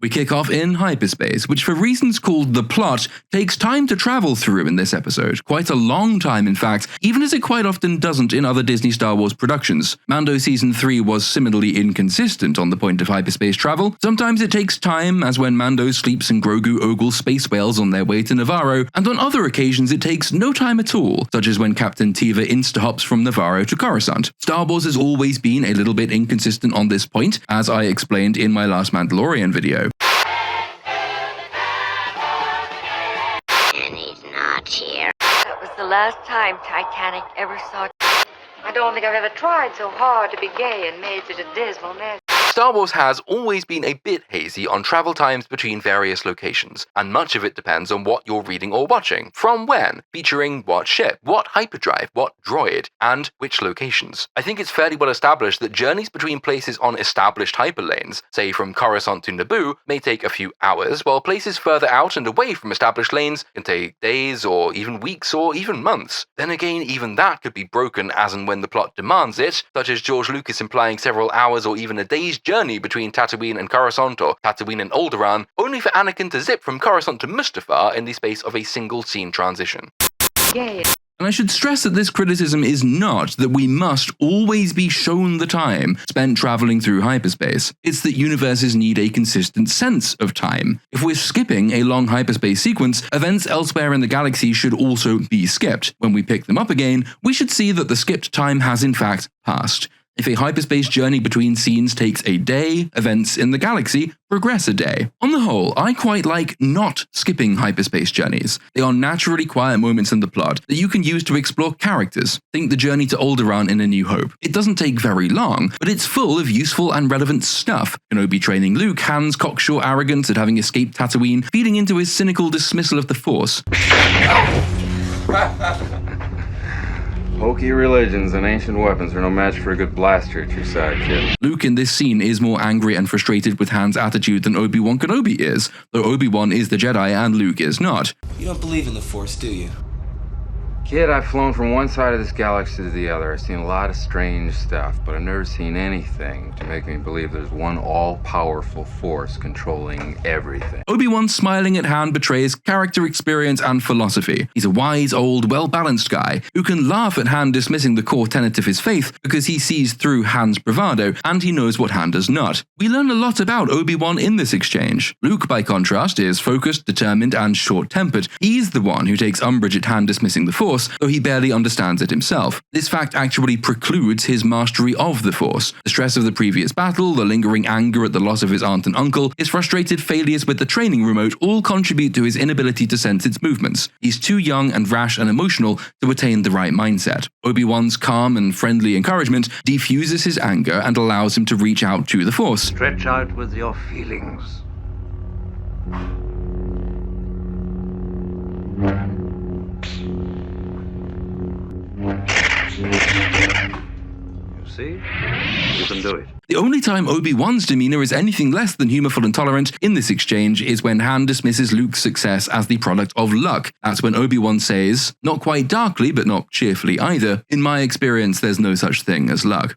We kick off in hyperspace, which for reasons called the plot, takes time to travel through in this episode. Quite a long time in fact, even as it quite often doesn't in other Disney Star Wars productions. Mando Season 3 was similarly inconsistent on the point of hyperspace travel. Sometimes it takes time, as when Mando sleeps and Grogu ogles space whales on their way to Navarro, and on other occasions it takes no time at all, such as when Captain Teva insta-hops from Navarro to Coruscant. Star Wars has always been a little bit inconsistent on this point, as I explained in my last Mandalorian video. That was the last time Titanic ever saw. I don't think I've ever tried so hard to be gay and made such a dismal mess. Star Wars has always been a bit hazy on travel times between various locations, and much of it depends on what you're reading or watching, from when, featuring what ship, what hyperdrive, what droid, and which locations. I think it's fairly well established that journeys between places on established hyperlanes, say from Coruscant to Naboo, may take a few hours, while places further out and away from established lanes can take days or even weeks or even months. Then again, even that could be broken as and when the plot demands it, such as George Lucas implying several hours or even a day's journey between Tatooine and Coruscant or Tatooine and Alderaan, only for Anakin to zip from Coruscant to Mustafar in the space of a single scene transition. Gay. And I should stress that this criticism is not that we must always be shown the time spent traveling through hyperspace. It's that universes need a consistent sense of time. If we're skipping a long hyperspace sequence, events elsewhere in the galaxy should also be skipped. When we pick them up again, we should see that the skipped time has in fact passed. If a hyperspace journey between scenes takes a day, events in the galaxy progress a day. On the whole, I quite like not skipping hyperspace journeys. They are naturally quiet moments in the plot that you can use to explore characters. Think the journey to Alderaan in A New Hope. It doesn't take very long, but it's full of useful and relevant stuff. Kenobi training Luke, Han's cocksure arrogance at having escaped Tatooine, feeding into his cynical dismissal of the Force. Hokey religions and ancient weapons are no match for a good blaster at your side, kid. Luke in this scene is more angry and frustrated with Han's attitude than Obi-Wan Kenobi is, though Obi-Wan is the Jedi and Luke is not. You don't believe in the Force, do you? Kid, I've flown from one side of this galaxy to the other. I've seen a lot of strange stuff, but I've never seen anything to make me believe there's one all-powerful force controlling everything. Obi-Wan smiling at Han betrays character experience and philosophy. He's a wise, old, well-balanced guy who can laugh at Han dismissing the core tenet of his faith because he sees through Han's bravado and he knows what Han does not. We learn a lot about Obi-Wan in this exchange. Luke, by contrast, is focused, determined, and short-tempered. He's the one who takes umbrage at Han dismissing the Force, though he barely understands it himself. This fact actually precludes his mastery of the Force. The stress of the previous battle, the lingering anger at the loss of his aunt and uncle, his frustrated failures with the training remote all contribute to his inability to sense its movements. He's too young and rash and emotional to attain the right mindset. Obi-Wan's calm and friendly encouragement defuses his anger and allows him to reach out to the Force. Stretch out with your feelings. You see? You can do it. The only time Obi-Wan's demeanor is anything less than humorful and tolerant in this exchange is when Han dismisses Luke's success as the product of luck. That's when Obi-Wan says, not quite darkly but not cheerfully either, "In my experience there's no such thing as luck."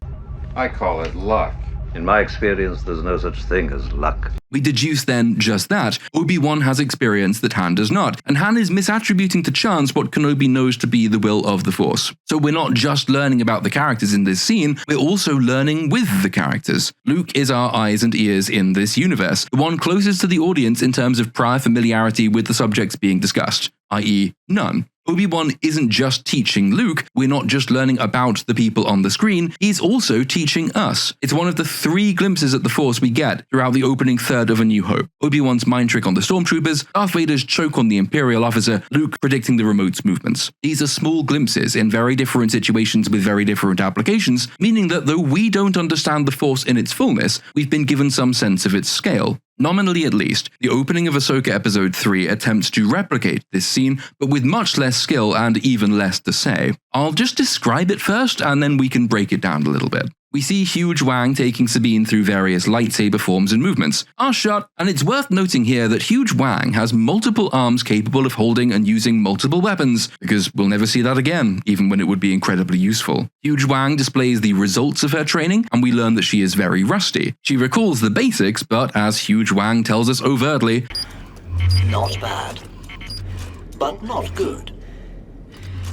I call it luck. In my experience, there's no such thing as luck. We deduce then just that. Obi-Wan has experience that Han does not, and Han is misattributing to chance what Kenobi knows to be the will of the Force. So we're not just learning about the characters in this scene, we're also learning with the characters. Luke is our eyes and ears in this universe, the one closest to the audience in terms of prior familiarity with the subjects being discussed, i.e. none. Obi-Wan isn't just teaching Luke, we're not just learning about the people on the screen, he's also teaching us. It's one of the 3 glimpses at the Force we get throughout the opening third of A New Hope. Obi-Wan's mind trick on the stormtroopers, Darth Vader's choke on the Imperial officer, Luke predicting the remote's movements. These are small glimpses in very different situations with very different applications, meaning that though we don't understand the Force in its fullness, we've been given some sense of its scale. Nominally at least, the opening of Ahsoka Episode 3 attempts to replicate this scene, but with much less skill and even less to say. I'll just describe it first, and then we can break it down a little bit. We see Huge Wang taking Sabine through various lightsaber forms and movements. Our shot, and it's worth noting here that Huge Wang has multiple arms capable of holding and using multiple weapons, because we'll never see that again, even when it would be incredibly useful. Huge Wang displays the results of her training, and we learn that she is very rusty. She recalls the basics, but as Huge Wang tells us overtly, not bad, but not good.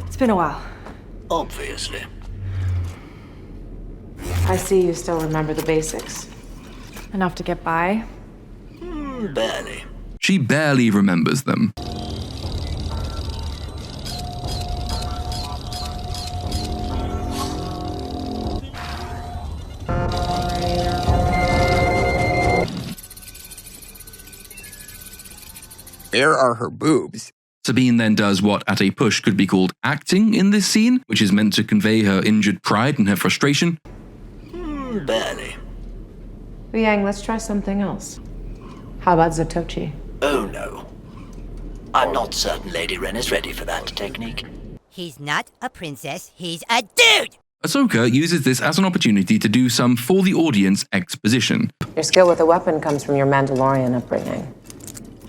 It's been a while. Obviously. I see you still remember the basics. Enough to get by? Barely. she barely remembers them. Where are her boobs? Sabine then does what at a push could be called acting in this scene, which is meant to convey her injured pride and her frustration. Barely. Yang, let's try something else. How about Zatoichi? Oh no. I'm not certain Lady Wren is ready for that technique. He's not a princess, he's a dude! Ahsoka uses this as an opportunity to do some for the audience exposition. Your skill with a weapon comes from your Mandalorian upbringing.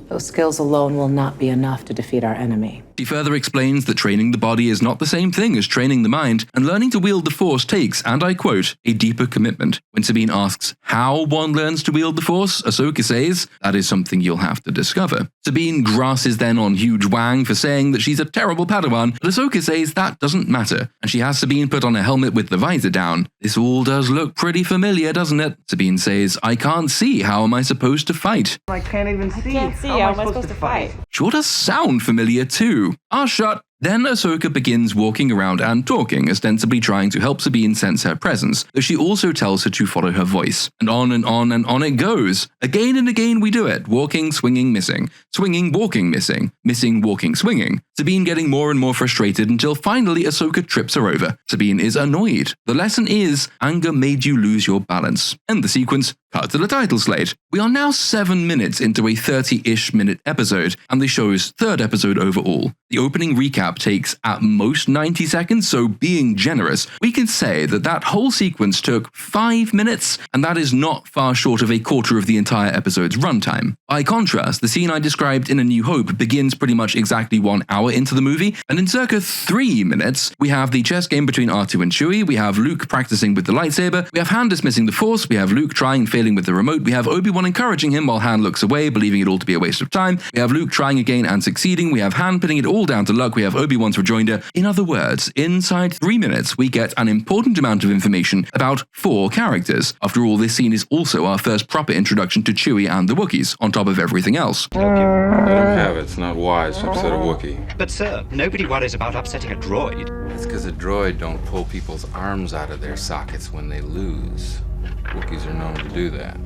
Those skills alone will not be enough to defeat our enemy. She further explains that training the body is not the same thing as training the mind, and learning to wield the Force takes, and I quote, a deeper commitment. When Sabine asks how one learns to wield the Force, Ahsoka says, that is something you'll have to discover. Sabine grasses then on Huge Wang for saying that she's a terrible Padawan, but Ahsoka says that doesn't matter, and she has Sabine put on a helmet with the visor down. This all does look pretty familiar, doesn't it? Sabine says, I can't see, how am I supposed to fight? I can't even see. How am I supposed to fight? Sure does sound familiar too. Our shot. Then Ahsoka begins walking around and talking, ostensibly trying to help Sabine sense her presence, though she also tells her to follow her voice. And on and on and on it goes. Again and again we do it. Walking, swinging, missing. Swinging, walking, missing. Missing, walking, swinging. Sabine getting more and more frustrated until finally Ahsoka trips her over. Sabine is annoyed. The lesson is, anger made you lose your balance. End the sequence. Cut to the title slate. We are now 7 minutes into a 30-ish minute episode, and the show's third episode overall. The opening recap takes at most 90 seconds, so being generous, we can say that that whole sequence took 5 minutes, and that is not far short of a quarter of the entire episode's runtime. By contrast, the scene I described in A New Hope begins pretty much exactly 1 hour into the movie, and in circa 3 minutes, we have the chess game between R2 and Chewie, we have Luke practicing with the lightsaber, we have Han dismissing the Force, we have Luke trying and failing with the remote, we have Obi-Wan encouraging him while Han looks away, believing it all to be a waste of time, we have Luke trying again and succeeding, we have Han putting it all down to luck, we have Obi-Wan's rejoinder. In other words, inside 3 minutes, we get an important amount of information about 4 characters. After all, this scene is also our first proper introduction to Chewie and the Wookiees, on top of everything else. Let him have it. It's not wise to upset a Wookiee. But sir, nobody worries about upsetting a droid. It's because a droid don't pull people's arms out of their sockets when they lose. Wookiees are known to do that.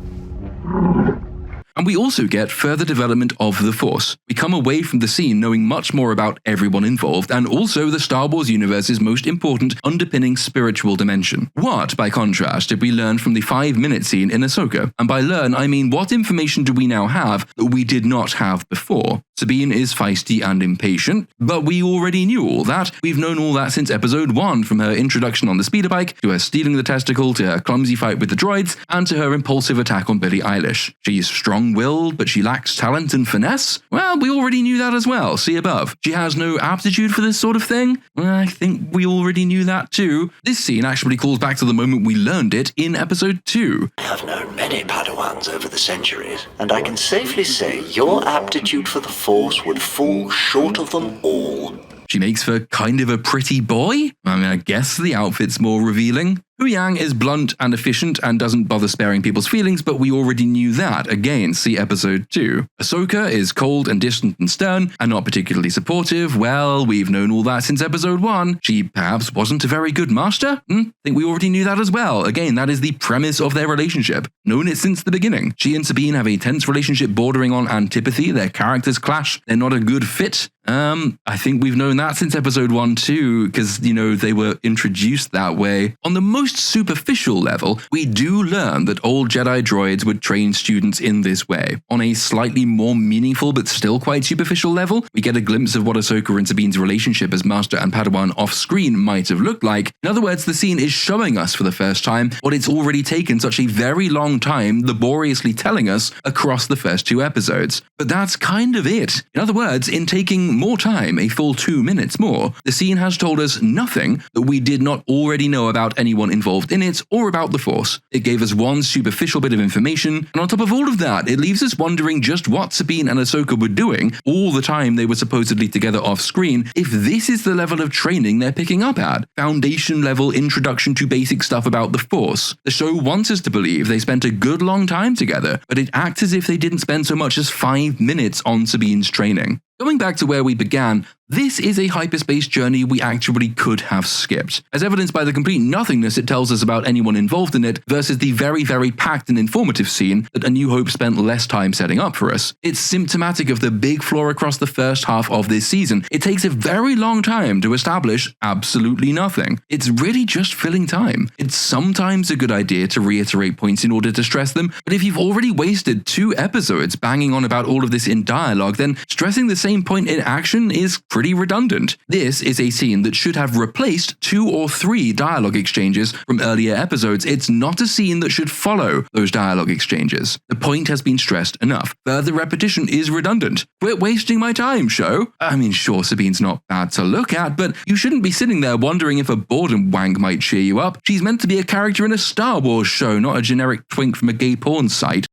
And we also get further development of the Force. We come away from the scene knowing much more about everyone involved, and also the Star Wars universe's most important underpinning spiritual dimension. What, by contrast, did we learn from the 5-minute scene in Ahsoka? And by learn, I mean what information do we now have that we did not have before? Sabine is feisty and impatient, but we already knew all that. We've known all that since episode 1, from her introduction on the speeder bike, to her stealing the testicle, to her clumsy fight with the droids, and to her impulsive attack on Billie Eilish. She's strong-willed, but she lacks talent and finesse? Well, we already knew that as well, see above. She has no aptitude for this sort of thing? Well, I think we already knew that too. This scene actually calls back to the moment we learned it in episode 2. I have known many Padawans over the centuries, and I can safely say your aptitude for the Force would fall short of them all. She makes for kind of a pretty boy? I mean, I guess the outfit's more revealing. Yang is blunt and efficient and doesn't bother sparing people's feelings, but we already knew that. Again, see episode 2. Ahsoka is cold and distant and stern, and not particularly supportive. Well, we've known all that since episode 1. She perhaps wasn't a very good master? I think we already knew that as well. Again, that is the premise of their relationship. Known it since the beginning. She and Sabine have a tense relationship bordering on antipathy. Their characters clash. They're not a good fit. I think we've known that since episode 1 too, because, they were introduced that way. On the most most superficial level, we do learn that old Jedi droids would train students in this way. On a slightly more meaningful but still quite superficial level, we get a glimpse of what Ahsoka and Sabine's relationship as Master and Padawan off-screen might have looked like. In other words, the scene is showing us for the first time what it's already taken such a very long time laboriously telling us across the first 2 episodes. But that's kind of it. In other words, in taking more time, a full 2 minutes more, the scene has told us nothing that we did not already know about anyone involved in it or about the Force. It gave us one superficial bit of information, and on top of all of that, it leaves us wondering just what Sabine and Ahsoka were doing all the time they were supposedly together off-screen, if this is the level of training they're picking up at. Foundation level introduction to basic stuff about the Force. The show wants us to believe they spent a good long time together, but it acts as if they didn't spend so much as 5 minutes on Sabine's training. Going back to where we began, this is a hyperspace journey we actually could have skipped, as evidenced by the complete nothingness it tells us about anyone involved in it versus the very, very packed and informative scene that A New Hope spent less time setting up for us. It's symptomatic of the big flaw across the first half of this season. It takes a very long time to establish absolutely nothing. It's really just filling time. It's sometimes a good idea to reiterate points in order to stress them, but if you've already wasted 2 episodes banging on about all of this in dialogue, then stressing the same point in action is pretty redundant. This is a scene that should have replaced 2 or 3 dialogue exchanges from earlier episodes. It's not a scene that should follow those dialogue exchanges. The point has been stressed enough. Further repetition is redundant. Quit wasting my time, show. I mean, sure, Sabine's not bad to look at, but you shouldn't be sitting there wondering if a boredom wank might cheer you up. She's meant to be a character in a Star Wars show, not a generic twink from a gay porn site.